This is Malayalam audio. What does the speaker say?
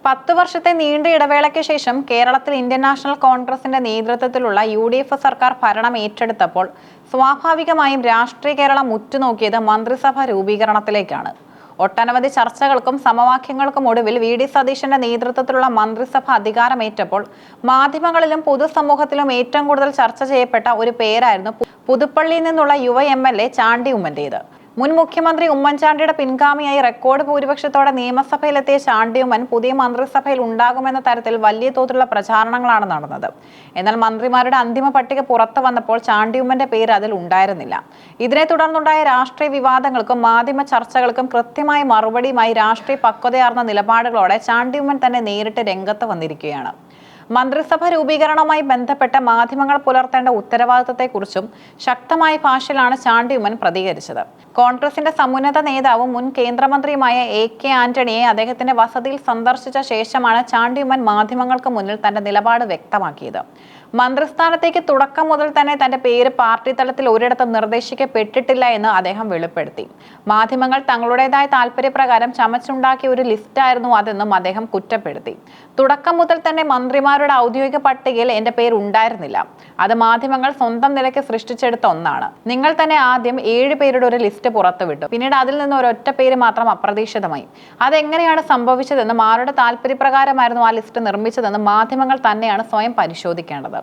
10 വർഷത്തെ നീണ്ട ഇടവേളയ്ക്ക് ശേഷം കേരളത്തിൽ ഇന്ത്യൻ നാഷണൽ കോൺഗ്രസിന്റെ നേതൃത്വത്തിലുള്ള UDF സർക്കാർ ഭരണം ഏറ്റെടുത്തപ്പോൾ സ്വാഭാവികമായും രാഷ്ട്രീയ കേരളം ഉറ്റുനോക്കിയത് മന്ത്രിസഭ രൂപീകരണത്തിലേക്കാണ്. ഒട്ടനവധി ചർച്ചകൾക്കും സമവാക്യങ്ങൾക്കും ഒടുവിൽ VD സതീശന്റെ നേതൃത്വത്തിലുള്ള മന്ത്രിസഭ അധികാരമേറ്റപ്പോൾ മാധ്യമങ്ങളിലും പൊതുസമൂഹത്തിലും ഏറ്റവും കൂടുതൽ ചർച്ച ചെയ്യപ്പെട്ട ഒരു പേരായിരുന്നു പുതുപ്പള്ളിയിൽ നിന്നുള്ള യുവ MLA ചാണ്ടി ഉമ്മന്റേത്. മുൻ മുഖ്യമന്ത്രി ഉമ്മൻചാണ്ടിയുടെ പിൻഗാമിയായി റെക്കോർഡ് ഭൂരിപക്ഷത്തോടെ നിയമസഭയിലെത്തിയ ചാണ്ടി ഉമ്മൻ പുതിയ മന്ത്രിസഭയിൽ ഉണ്ടാകുമെന്ന തരത്തിൽ വലിയ തോതിലുള്ള പ്രചാരണങ്ങളാണ് നടന്നത്. എന്നാൽ മന്ത്രിമാരുടെ അന്തിമ പട്ടിക പുറത്തു വന്നപ്പോൾ ചാണ്ടി ഉമ്മന്റെ പേര് അതിൽ ഉണ്ടായിരുന്നില്ല. ഇതിനെ തുടർന്നുണ്ടായ രാഷ്ട്രീയ വിവാദങ്ങൾക്കും മാധ്യമ ചർച്ചകൾക്കും കൃത്യമായ മറുപടിയുമായി രാഷ്ട്രീയ പക്വതയാർന്ന നിലപാടുകളോടെ ചാണ്ടി ഉമ്മൻ തന്നെ നേരിട്ട് രംഗത്ത് വന്നിരിക്കുകയാണ്. മന്ത്രിസഭ രൂപീകരണവുമായി ബന്ധപ്പെട്ട മാധ്യമങ്ങൾ പുലർത്തേണ്ട ഉത്തരവാദിത്തത്തെക്കുറിച്ചും ശക്തമായ ഭാഷയിലാണ് ചാണ്ടി ഉമ്മൻ പ്രതികരിച്ചത്. കോൺഗ്രസിന്റെ സമുന്നത നേതാവും മുൻ കേന്ദ്രമന്ത്രിയുമായ AK ആന്റണിയെ അദ്ദേഹത്തിന്റെ വസതിയിൽ സന്ദർശിച്ച ശേഷമാണ് ചാണ്ടി ഉമ്മൻ മാധ്യമങ്ങൾക്ക് മുന്നിൽ തന്റെ നിലപാട് വ്യക്തമാക്കിയത്. മന്ത്രിസ്ഥാനത്തേക്ക് തുടക്കം മുതൽ തന്നെ തന്റെ പേര് പാർട്ടി തലത്തിൽ ഒരിടത്തും നിർദ്ദേശിക്കപ്പെട്ടിട്ടില്ല എന്ന് അദ്ദേഹം വെളിപ്പെടുത്തി. മാധ്യമങ്ങൾ തങ്ങളുടേതായ താല്പര്യപ്രകാരം ചമച്ചുണ്ടാക്കിയ ഒരു ലിസ്റ്റായിരുന്നു അതെന്നും അദ്ദേഹം കുറ്റപ്പെടുത്തി. തുടക്കം മുതൽ തന്നെ മന്ത്രിമാരുടെ ഔദ്യോഗിക പട്ടികയിൽ എന്റെ പേര് ഉണ്ടായിരുന്നില്ല. അത് മാധ്യമങ്ങൾ സ്വന്തം നിലയ്ക്ക് സൃഷ്ടിച്ചെടുത്ത ഒന്നാണ്. നിങ്ങൾ തന്നെ ആദ്യം 7 പേരുടെ ഒരു ലിസ്റ്റ് പുറത്തുവിട്ടു. പിന്നീട് അതിൽ നിന്ന് ഒരൊറ്റ പേര് മാത്രം അപ്രതീക്ഷിതമായി. അതെങ്ങനെയാണ് സംഭവിച്ചതെന്നും ആരുടെ താല്പര്യപ്രകാരമായിരുന്നു ആ ലിസ്റ്റ് നിർമ്മിച്ചതെന്നും മാധ്യമങ്ങൾ തന്നെയാണ് സ്വയം പരിശോധിക്കേണ്ടത്.